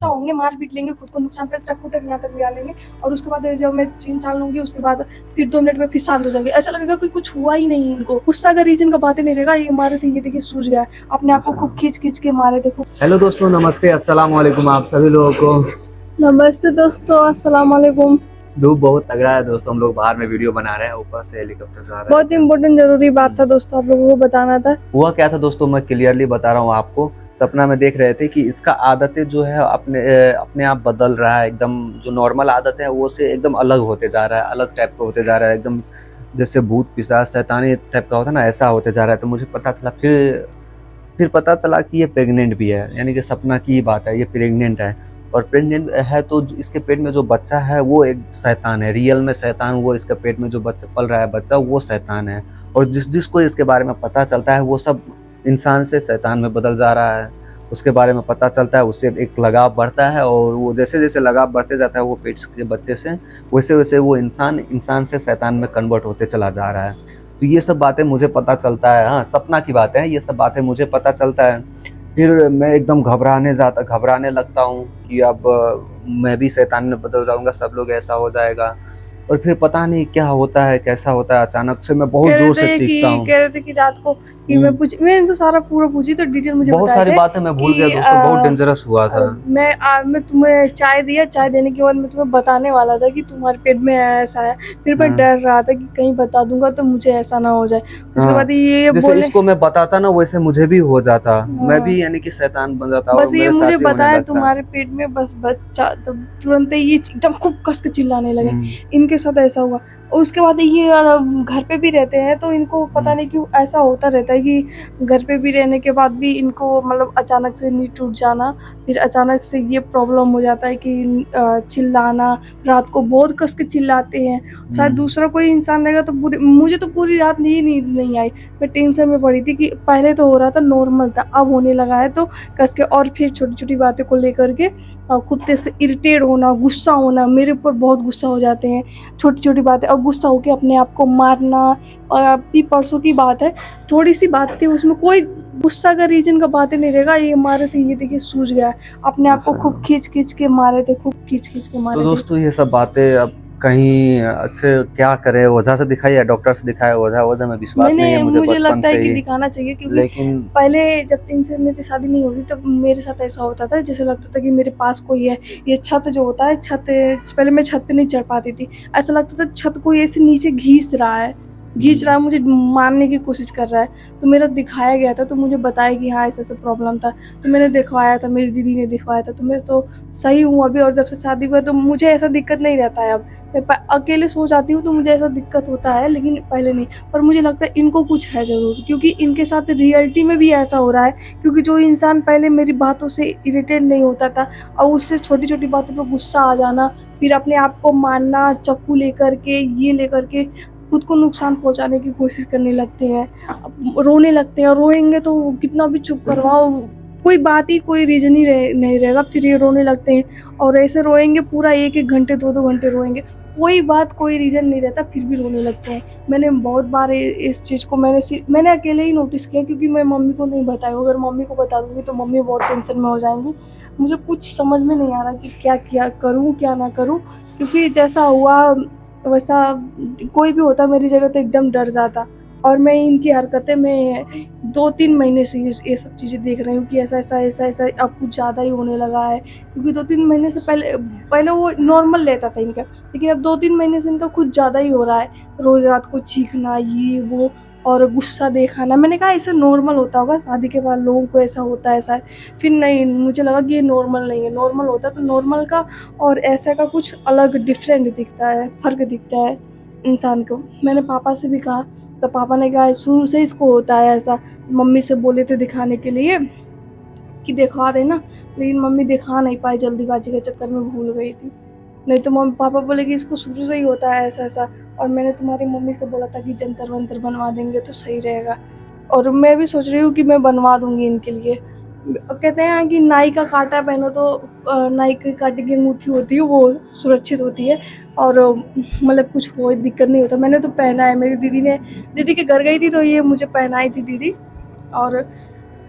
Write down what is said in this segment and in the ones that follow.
होंगे, मार पीट लेंगे, खुद को नुकसान कर चाकू तक यहाँ तक भी डालेंगे और उसके बाद जब मैं 3 साल लूंगी उसके बाद फिर 2 मिनट में फिर शांत हो जाएंगे। ऐसा लगेगा कि कुछ हुआ ही नहीं इनको, गुस्सा का रीजन का बातें नहीं रहेगा। ये मारे थे, ये देखिए सूझ गया, अपने आप को खूब खींच खींच के मारे थे। हेलो दोस्तों, नमस्ते, अस्सलाम वालेकुम आप सभी लोगों को। नमस्ते दोस्तों, अस्सलाम वालेकुम। धूप बहुत तगड़ा है दोस्तों, हम लोग बाहर में वीडियो बना रहे हैं, ऊपर से हेलीकॉप्टर जा रहा है। बहुत इम्पोर्टेंट जरूरी बात था दोस्तों, आप लोगों को बताना था। हुआ क्या था दोस्तों, मैं क्लियरली बता रहा हूँ आपको। सपना में देख रहे थे कि इसका आदतें जो है अपने आप बदल रहा है। एकदम जो नॉर्मल आदतें है वो से एकदम अलग होते जा रहा है, अलग टाइप का होते जा रहा है, एकदम जैसे भूत पिशाच शैतानी टाइप का होता है ना, ऐसा होते जा रहा है। तो मुझे पता चला, फिर पता चला कि ये प्रेग्नेंट भी है, यानी कि सपना की ही बात है, ये प्रेग्नेंट है। और प्रेग्नेंट है तो इसके पेट में जो बच्चा है वो एक शैतान है, रियल में शैतान। वो इसके पेट में जो बच्चा पल रहा है बच्चा, वो शैतान है। और जिसको इसके बारे में पता चलता है वो सब इंसान से शैतान में बदल जा रहा है। उसके बारे में पता चलता है, उससे एक लगाव बढ़ता है, और वो जैसे जैसे लगाव बढ़ते जाता है वो पेट के बच्चे से, वैसे वैसे वो इंसान से शैतान में कन्वर्ट होते चला जा रहा है। तो ये सब बातें मुझे पता चलता है, हाँ सपना की बातें हैं, ये सब बातें मुझे पता चलता है। फिर मैं एकदम घबराने लगता हूँ कि अब मैं भी शैतान में बदल जाऊंगा, सब लोग ऐसा हो जाएगा। और फिर पता नहीं क्या होता है, कैसा होता है, अचानक से मैं बहुत जोर से चीखता हूँ। कह रहे थे कि रात को कि मैं इनसे सारा पूरा पूछी तो डिटेल मुझे बहुत बताए सारी थे बातें मैं भूल गया कि दोस्तों, बहुत डेंजरस हुआ था। मैं तुम्हें चाय दिया, चाय देने के बाद मैं तुम्हें बताने वाला था कि तुम्हारे पेट में ऐसा है। फिर मैं हाँ डर रहा था कि कहीं बता दूंगा तो मुझे ऐसा ना हो जाए। उसके बाद हाँ, ये जैसे बोले, इसको मैं बताता ना वैसे मुझे भी हो जाता, मैं हाँ, भी यानी कि शैतान बन जाता और बस ये मेरे मुझे साथ भी होने बताया लगता। तुम्हारे पेट में बस बच्चा, तो तुरंत ही ये एकदम खूब कस के चिल्लाने लगे। हम्म, इनके साथ ऐसा हुआ। और उसके बाद ये घर पे भी रहते हैं तो इनको पता नहीं क्यों ऐसा होता रहता है कि घर पे भी रहने के बाद भी इनको मतलब अचानक से नींद टूट जाना, फिर अचानक से ये प्रॉब्लम हो जाता है कि चिल्लाना, रात को बहुत कस के चिल्लाते हैं। शायद दूसरा कोई इंसान रहेगा तो मुझे तो पूरी रात नींद नहीं आई। मैं टेंशन में पड़ी थी कि पहले तो हो रहा था नॉर्मल था, अब होने लगा है तो कस के। और फिर छोटी छोटी बातें को लेकर के खुद से इरिटेट होना, गुस्सा होना, मेरे ऊपर बहुत गुस्सा हो जाते हैं छोटी छोटी बातें, और गुस्सा होकर अपने आप को मारना। और अभी परसों की बात है, थोड़ी सी बात थी, उसमें कोई गुस्सा का रीजन का बातें नहीं रहेगा। ये मारे थे, ये देखिए सूझ गया, अपने आप को खूब खींच खींच के मारे थे, खूब खींच खींच के तो मारे थे। दोस्तों ये सब बातें अब कहीं अच्छे क्या करे, ओझा से दिखाई या डॉक्टर से दिखाए? ओझा में विश्वास नहीं है मुझे मुझे बचपन लगता है से कि ही। दिखाना चाहिए, क्योंकि लेकिन पहले जब इनसे मेरी शादी नहीं होती तब मेरे साथ ऐसा होता था, जैसे लगता था कि मेरे पास कोई है। ये छत जो होता है, छत पहले मैं छत पे नहीं चढ़ पाती थी, ऐसा लगता था छत कोई ऐसे नीचे घींच रहा है, मुझे मारने की कोशिश कर रहा है। तो मेरा दिखाया गया था, तो मुझे बताया कि हाँ ऐसा ऐसा प्रॉब्लम था, तो मैंने दिखवाया था, मेरी दीदी ने दिखवाया था, तो मैं तो सही हूँ अभी। और जब से शादी हुआ तो मुझे ऐसा दिक्कत नहीं रहता है अब। मैं अकेले सो जाती हूँ तो मुझे ऐसा दिक्कत होता है, लेकिन पहले नहीं। पर मुझे लगता है इनको कुछ है ज़रूर, क्योंकि इनके साथ रियलिटी में भी ऐसा हो रहा है। क्योंकि जो इंसान पहले मेरी बातों से इरिटेट नहीं होता था, और उससे छोटी छोटी बातों पर गुस्सा आ जाना, फिर अपने आप को मारना, चाकू लेकर के, ये लेकर के खुद को नुकसान पहुंचाने की कोशिश करने लगते हैं, रोने लगते हैं। और रोएंगे तो कितना भी चुप करवाओ, कोई बात ही, कोई रीजन ही नहीं रहेगा, फिर ये रोने लगते हैं। और ऐसे रोएंगे पूरा 1-1 घंटे, 2-2 घंटे रोएंगे, कोई बात, कोई रीजन नहीं रहता, फिर भी रोने लगते हैं। मैंने बहुत बार इस चीज़ को मैंने अकेले ही नोटिस किया, क्योंकि मैं मम्मी को नहीं बताया। अगर मम्मी को बता दूंगी तो मम्मी बहुत टेंशन में हो जाएंगी। मुझे कुछ समझ में नहीं आ रहा कि क्या करूँ, क्या ना करूँ, क्योंकि जैसा हुआ वैसा कोई भी होता मेरी जगह तो एकदम डर जाता। और मैं इनकी हरकतें में 2-3 महीने से ये सब चीज़ें देख रही हूँ कि ऐसा अब कुछ ज़्यादा ही होने लगा है। क्योंकि 2-3 महीने से पहले पहले वो नॉर्मल रहता था इनका, लेकिन अब 2-3 महीने से इनका कुछ ज़्यादा ही हो रहा है। रोज़ रात को चीखना, ये वो, और गुस्सा दिखाना। मैंने कहा ऐसा नॉर्मल होता होगा, शादी के बाद लोगों को ऐसा होता है, ऐसा है। फिर नहीं, मुझे लगा कि ये नॉर्मल नहीं है। नॉर्मल होता तो नॉर्मल का और ऐसा का कुछ अलग डिफरेंट दिखता है, फ़र्क दिखता है इंसान को। मैंने पापा से भी कहा, तो पापा ने कहा शुरू से इसको होता है ऐसा। मम्मी से बोले थे दिखाने के लिए कि दिखवा देना, लेकिन मम्मी दिखा नहीं पाई, जल्दीबाजी के चक्कर में भूल गई थी। नहीं तो मम्मी पापा बोले कि इसको शुरू से ही होता है ऐसा ऐसा। और मैंने तुम्हारी मम्मी से बोला था कि जंतर मंतर बनवा देंगे तो सही रहेगा, और मैं भी सोच रही हूँ कि मैं बनवा दूंगी इनके लिए। कहते हैं कि नाई का कांटा पहनो तो नाई के कांटे की अंगूठी होती है वो सुरक्षित होती है, और मतलब कुछ हो दिक्कत नहीं होता। मैंने तो पहना है, मेरी दीदी के घर गई थी तो ये मुझे पहनाई थी दीदी। और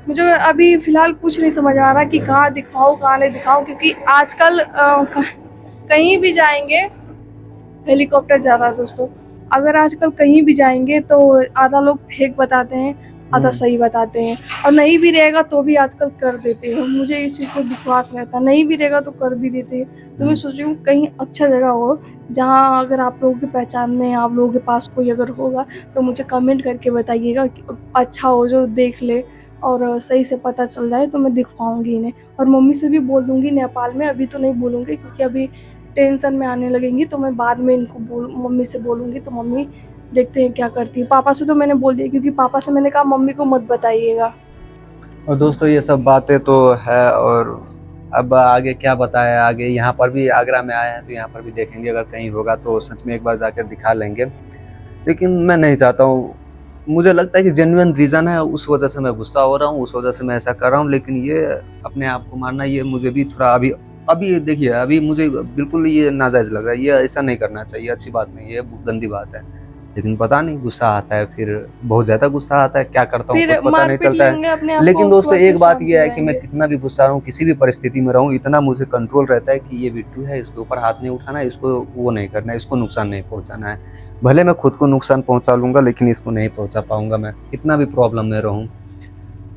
मुझे अभी फ़िलहाल कुछ नहीं समझ आ रहा कि कहाँ दिखाऊँ, कहाँ नहीं दिखाऊँ, क्योंकि आजकल कहीं भी जाएँगे हेलीकॉप्टर जा रहा है दोस्तों। अगर आजकल कहीं भी जाएँगे तो आधा लोग फेक बताते हैं, आधा सही बताते हैं, और नहीं भी रहेगा तो भी आजकल कर देते हैं। मुझे इस चीज़ पे विश्वास रहता है, नहीं भी रहेगा तो कर भी देते हैं। तो मैं सोच रही हूँ कहीं अच्छा जगह हो, जहाँ अगर आप लोगों की पहचान में, आप लोगों के पास कोई अगर होगा तो मुझे कमेंट करके बताइएगा कि अच्छा हो जो देख ले और सही से पता चल जाए तो मैं दिखवाऊँगी इन्हें। और मम्मी से भी बोल दूँगी नेपाल में, अभी तो नहीं बोलूँगी क्योंकि अभी टेंशन में आने लगेंगी, तो मैं बाद में इनको मम्मी से बोलूँगी, तो मम्मी देखते हैं क्या करती है। पापा से तो मैंने बोल दिया, क्योंकि पापा से मैंने कहा मम्मी को मत बताइएगा। और दोस्तों ये सब बातें तो है, और अब आगे क्या बताया, आगे यहाँ पर भी आगरा में आए हैं तो यहाँ पर भी देखेंगे, अगर कहीं होगा तो सच में एक बार जाकर दिखा लेंगे। लेकिन मैं नहीं चाहता हूँ, मुझे लगता है कि जेन्युइन रीज़न है, उस वजह से मैं गुस्सा हो रहा हूँ, उस वजह से मैं ऐसा कर रहा हूँ। लेकिन ये अपने आप को मानना, ये मुझे भी थोड़ा अभी अभी देखिए, अभी मुझे बिल्कुल ये नाजायज़ लग रहा है, ये ऐसा नहीं करना चाहिए, अच्छी बात नहीं है, गंदी बात है। लेकिन पता नहीं गुस्सा आता है, फिर बहुत ज़्यादा गुस्सा आता है, क्या करता हूँ फिर खुद पता नहीं मार-पीट चलता लेंगे है। अपने आप को, लेकिन उसके दोस्तों बाद फिर एक बात शांत ये हो है कि मैं जाएँगे। कितना भी गुस्सा रहूँ, किसी भी परिस्थिति में रहूँ, इतना मुझे कंट्रोल रहता है कि ये बिट्टू है, इसके ऊपर हाथ नहीं उठाना है, इसको वो नहीं करना है, इसको नुकसान नहीं पहुँचाना है। भले मैं खुद को नुकसान पहुँचा लूँगा, लेकिन इसको नहीं पहुँचा पाऊँगा मैं, कितना भी प्रॉब्लम में रहूँ।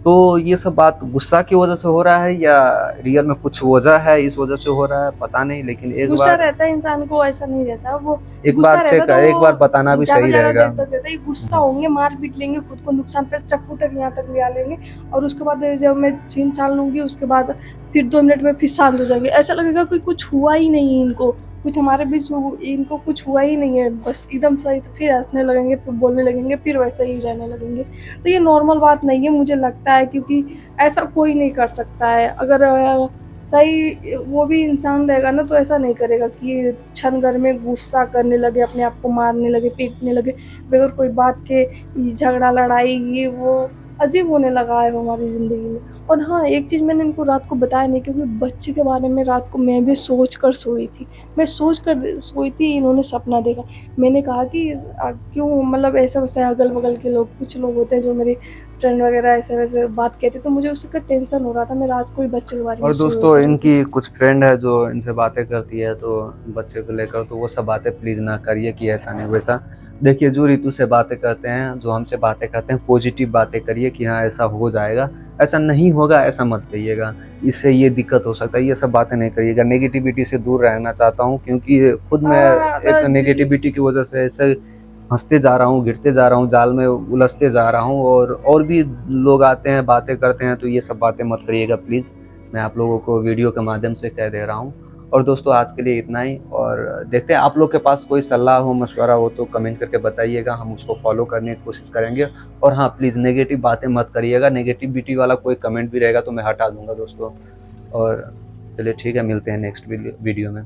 तो ये सब बात गुस्सा की वजह से हो रहा है या रियल में कुछ वजह है, इस वजह से हो रहा है, पता नहीं। लेकिन गुस्सा रहता है इंसान को, ऐसा नहीं रहता है, वो एक गुस्सा बार रहता चेक तो एक बार बताना वो भी सही ज़्यादा-ज़्यादा रहेगा। देर तक रहता है। ये गुस्सा होंगे, मार-पीट लेंगे, खुद को नुकसान पे चाकू तक यहाँ तक ले आ लेंगे, और उसके बाद जब मैं छीन-छान लूँगी, उसके बाद फिर 2 मिनट में फिर शांत हो जाएँगे। ऐसा लगेगा कि कुछ हुआ ही नहीं है इनको, कुछ हमारे बीच इनको कुछ हुआ ही नहीं है, बस एकदम सही। तो फिर हँसने लगेंगे, फिर बोलने लगेंगे, फिर वैसे ही रहने लगेंगे। तो ये नॉर्मल बात नहीं है मुझे लगता है, क्योंकि ऐसा कोई नहीं कर सकता है। अगर सही वो भी इंसान रहेगा ना तो ऐसा नहीं करेगा कि क्षण भर में गुस्सा करने लगे, अपने आप को मारने लगे, पीटने लगे, बगैर कोई बात के। ये झगड़ा लड़ाई ये वो अजीब होने लगा है हमारी ज़िंदगी में। और हाँ, एक चीज़ मैंने इनको रात को बताया नहीं, क्योंकि बच्चे के बारे में रात को मैं भी सोच कर सोई थी। मैं सोच कर सोई थी, इन्होंने सपना देखा। मैंने कहा कि क्यों, मतलब ऐसे-वैसे अगल-बगल के लोग, कुछ लोग होते हैं जो मेरे फ्रेंड वगैरह ऐसे-वैसे बात कहते, तो मुझे उसका टेंशन हो रहा था। मैं रात को ही बच्चे के बारे में और दोस्तों सोच रही थी। इनकी कुछ फ्रेंड है जो इनसे बातें करती है तो बच्चे को लेकर, तो वो सब बातें प्लीज़ ना करिए कि ऐसा नहीं वैसा। देखिए जो ऋतु से बातें करते हैं, जो हमसे बातें करते हैं, पॉजिटिव बातें करिए कि हाँ ऐसा हो जाएगा, ऐसा नहीं होगा, ऐसा मत कहिएगा, इससे ये दिक्कत हो सकता है, ये सब बातें नहीं करिएगा। नेगेटिविटी से दूर रहना चाहता हूँ, क्योंकि खुद मैं हाँ, एक जी। नेगेटिविटी की वजह से ऐसे फँसते जा रहा हूँ, गिरते जा रहा हूँ, जाल में उलझते जा रहा हूँ, और भी लोग आते हैं, बातें करते हैं, तो ये सब बातें मत करिएगा प्लीज़। मैं आप लोगों को वीडियो के माध्यम से कह दे रहा हूँ। और दोस्तों आज के लिए इतना ही, और देखते हैं आप लोग के पास कोई सलाह हो, मशवरा हो तो कमेंट करके बताइएगा, हम उसको फॉलो करने की कोशिश करेंगे। और हाँ प्लीज़ नेगेटिव बातें मत करिएगा, नेगेटिविटी वाला कोई कमेंट भी रहेगा तो मैं हटा दूँगा दोस्तों। और चलिए ठीक है, मिलते हैं नेक्स्ट वीडियो में।